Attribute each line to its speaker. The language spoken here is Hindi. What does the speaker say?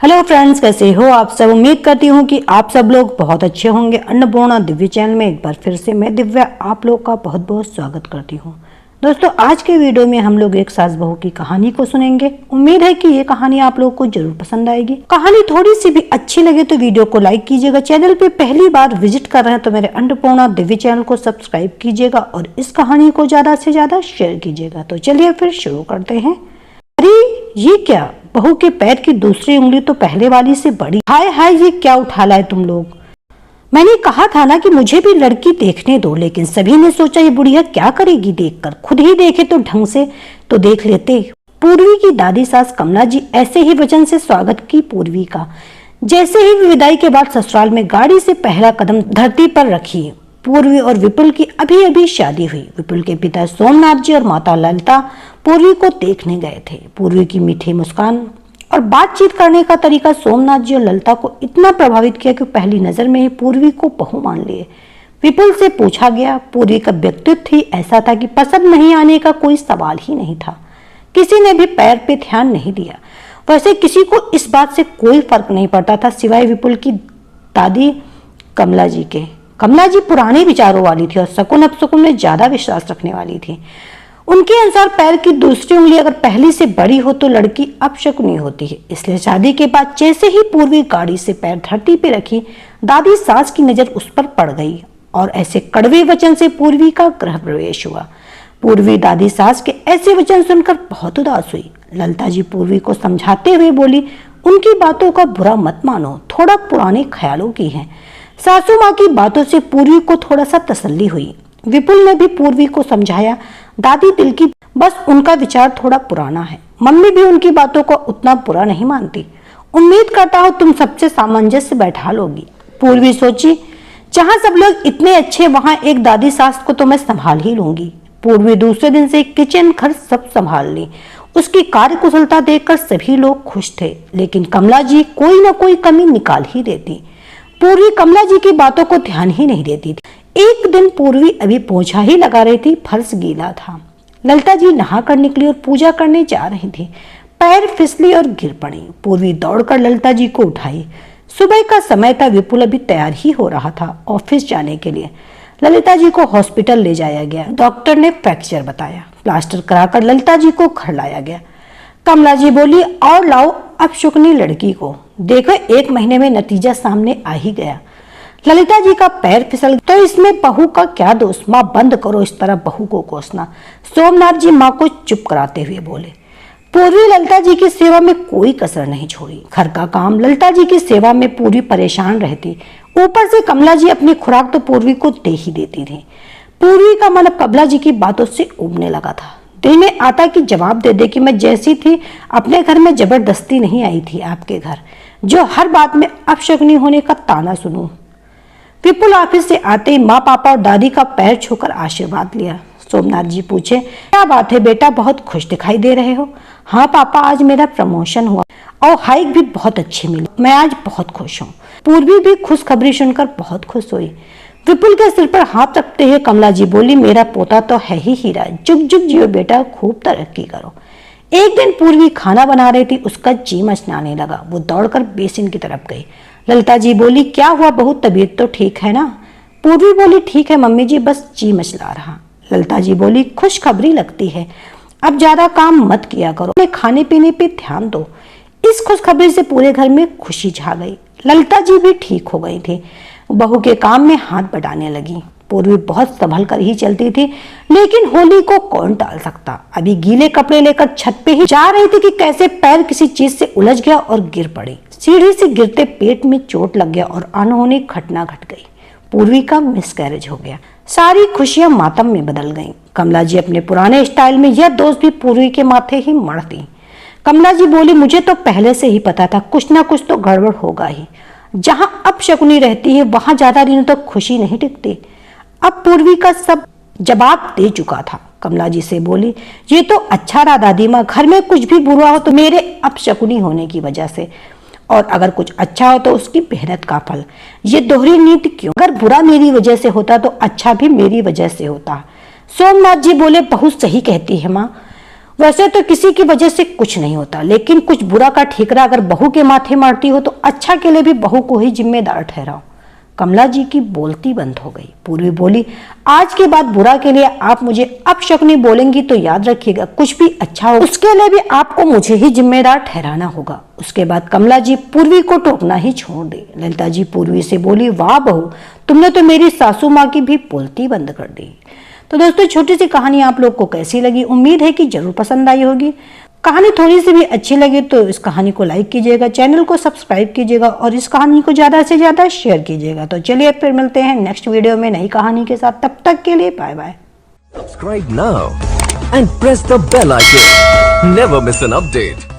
Speaker 1: हेलो फ्रेंड्स, कैसे हो आप सब। उम्मीद करती हूँ कि आप सब लोग बहुत अच्छे होंगे। अन्नपूर्णा दिव्य चैनल में एक बार फिर से मैं दिव्या आप लोग का बहुत बहुत स्वागत करती हूँ। दोस्तों, आज के वीडियो में हम लोग एक सास बहू की कहानी को सुनेंगे। उम्मीद है कि ये कहानी आप लोग को जरूर पसंद आएगी। कहानी थोड़ी सी भी अच्छी लगे तो वीडियो को लाइक कीजिएगा। चैनल पे पहली बार विजिट कर रहे हैं तो मेरे अन्नपूर्णा दिव्य चैनल को सब्सक्राइब कीजिएगा और इस कहानी को ज्यादा से ज्यादा शेयर कीजिएगा। तो चलिए फिर शुरू करते हैं। अरे ये क्या, बहू के पैर की दूसरी उंगली तो पहले वाली से बड़ी। हाय हाय, ये क्या उठा लाए तुम लोग। मैंने कहा था ना कि मुझे भी लड़की देखने दो, लेकिन सभी ने सोचा ये बुढ़िया क्या करेगी देखकर, खुद ही देखे तो ढंग से तो देख लेते। पूर्वी की दादी सास कमला जी ऐसे ही वचन से स्वागत की पूर्वी का। जैसे ही विदाई के बाद ससुराल में गाड़ी से पहला कदम धरती पर रखी। पूर्वी और विपुल की अभी अभी शादी हुई। विपुल के पिता सोमनाथ जी और माता ललिता पूर्वी को देखने गए थे। पूर्वी की मीठी मुस्कान और बातचीत करने का तरीका सोमनाथ जी और ललिता को इतना प्रभावित किया कि पहली नजर में ही पूर्वी को बहू मान लिए। विपुल से पूछा गया। पूर्वी का व्यक्तित्व ही ऐसा था कि पसंद नहीं आने का कोई सवाल ही नहीं था। किसी ने भी पैर पे ध्यान नहीं दिया। वैसे किसी को इस बात से कोई फर्क नहीं पड़ता था सिवाय विपुल की दादी कमला जी के। कमला जी पुराने विचारों वाली थी और शकुन अपशकुन में ज्यादा विश्वास रखने वाली थी। उनके अनुसार पैर की दूसरी उंगली अगर पहली से बड़ी हो तो लड़की अपशकुनी होती है। इसलिए शादी के बाद जैसे ही पूर्वी गाड़ी से पैर धरती पे रखी, दादी सास की नजर उस पर पड़ गई और ऐसे कड़वे वचन से पूर्वी का गृह प्रवेश हुआ। पूर्वी दादी सास के ऐसे वचन सुनकर बहुत उदास हुई। ललिता जी पूर्वी को समझाते हुए बोली, उनकी बातों का बुरा मत मानो, थोड़ा पुराने ख्यालों की है। सासू माँ की बातों से पूर्वी को थोड़ा सा तसल्ली हुई। विपुल ने भी पूर्वी को समझाया, दादी दिल की, बस उनका विचार थोड़ा पुराना है। मम्मी भी उनकी बातों को उतना बुरा नहीं मानती। उम्मीद करता हूँ तुम सबसे सामंजस्य बैठा लोगी। पूर्वी सोची, जहाँ सब लोग इतने अच्छे वहाँ एक दादी सास को तो मैं संभाल ही लूंगी। पूर्वी दूसरे दिन से किचन घर सब संभाल ली। उसकी कार्य कुशलता देखकर सभी लोग खुश थे, लेकिन कमला जी कोई न कोई कमी निकाल ही देती। पूर्वी कमला जी की बातों को ध्यान ही नहीं देती थी। एक दिन पूर्वी अभी पोछा ही लगा रही थी, फर्श गीला था। ललिता जी नहा कर निकली और पूजा करने जा रही थी। पैर फिसली और गिर पड़ी। पूर्वी दौड़कर ललिता जी को उठाई। सुबह का समय था। विपुल अभी तैयार ही हो रहा था ऑफिस जाने के लिए। ललिता जी को हॉस्पिटल ले जाया गया। डॉक्टर ने फ्रैक्चर बताया। प्लास्टर कराकर ललिता जी को घर लाया गया। कमला जी बोली, और लाओ अपशकुनी लड़की को, देखो 1 महीने में नतीजा सामने आ ही गया। ललिता जी का पैर फिसल तो इसमें बहू का क्या दोष। माँ बंद करो इस तरह बहू को कोसना। सोमनाथ जी माँ को चुप कराते हुए बोले। पूर्वी ललिता जी की सेवा में कोई कसर नहीं छोड़ी। घर का काम ललिता जी की सेवा में पूरी परेशान रहती। ऊपर से कमला जी अपनी खुराक तो पूर्वी को दे ही देती थी। पूर्वी का मन कमला जी की बातों से उबने लगा था। दिल में आता कि जवाब दे दे कि मैं जैसी थी अपने घर में जबरदस्ती नहीं आई थी आपके घर, जो हर बात में अपशकुनी होने का ताना सुनूं। विपुल ऑफिस से आते ही माँ पापा और दादी का पैर छूकर आशीर्वाद लिया। सोमनाथ जी पूछे, क्या बात है बेटा, बहुत खुश दिखाई दे रहे हो। हाँ पापा, आज मेरा प्रमोशन हुआ और हाइक भी बहुत अच्छी मिली, मैं आज बहुत खुश हूँ। पूर्वी भी खुशखबरी सुनकर बहुत खुश हुई। विपुल के सिर पर हाथ रखते हुए कमला जी बोली, मेरा पोता तो है ही हीरा, जुग जुग जियो बेटा, खूब तरक्की करो। एक दिन पूर्वी खाना बना रही थी, उसका जी मचनाने लगा। वो दौड़कर बेसिन की तरफ गई। ललिता जी बोली, क्या हुआ बहू, तबीयत तो ठीक है ना। पूर्वी बोली, ठीक है मम्मी जी, बस जी मचला रहा। ललिता जी बोली, खुशखबरी लगती है, अब ज्यादा काम मत किया करो, अपने खाने पीने पे ध्यान दो। इस खुशखबरी से पूरे घर में खुशी छा गई। ललिता जी भी ठीक हो गई थी। बहू के काम में हाथ बटाने लगी। पूर्वी बहुत संभल कर ही चलती थी, लेकिन होली को कौन टाल सकता। अभी गीले कपड़े लेकर छत पे ही जा रही थी कि कैसे पैर किसी चीज से उलझ गया और गिर पड़ी। सीढ़ी से गिरते पेट में चोट लग गया और अनहोनी घटना घट गई। पूर्वी का मिसकैरेज हो गया। सारी खुशियां मातम में बदल गईं। कमला जी अपने पुराने स्टाइल में यह दोष भी पूर्वी के माथे ही मढ़ती। कमला जी बोली, मुझे तो पहले से ही पता था कुछ ना कुछ तो गड़बड़ होगा ही। जहां अपशकुनी रहती है वहां ज्यादा दिनों तक खुशी नहीं टिकती। अब पूर्वी का सब जवाब दे चुका था। कमला जी से बोली, ये तो अच्छा रहा दादी माँ, घर में कुछ भी बुरा हो तो मेरे अपशकुनी होने की वजह से, और अगर कुछ अच्छा हो तो उसकी मेहनत का फल। ये दोहरी नीति क्यों, अगर बुरा मेरी वजह से होता तो अच्छा भी मेरी वजह से होता। सोमनाथ जी बोले, बहुत सही कहती है माँ, वैसे तो किसी की वजह से कुछ नहीं होता, लेकिन कुछ बुरा का ठीकरा अगर बहू के माथे मारती हो तो अच्छा के लिए भी बहू को ही जिम्मेदार ठहराओ। कमला जी की बोलती बंद हो गई। पूर्वी बोली, आज के बाद बुरा के लिए आप मुझे अपशकुनी बोलेंगी तो याद रखिएगा, कुछ भी अच्छा हो उसके लिए भी आपको मुझे ही जिम्मेदार ठहराना होगा। उसके बाद कमला जी पूर्वी को टोकना ही छोड़ दी। ललिता जी पूर्वी से बोली, वाह बहू, तुमने तो मेरी सासू माँ की भी बोलती बंद कर दी। तो दोस्तों, छोटी सी कहानी आप लोग को कैसी लगी? उम्मीद है कि जरूर पसंद आई होगी। कहानी थोड़ी सी भी अच्छी लगे तो इस कहानी को लाइक कीजिएगा, चैनल को सब्सक्राइब कीजिएगा और इस कहानी को ज्यादा से ज्यादा शेयर कीजिएगा। तो चलिए फिर मिलते हैं नेक्स्ट वीडियो में नई कहानी के साथ। तब तक के लिए bye bye.
Speaker 2: Subscribe now and press the bell icon. Never miss an update.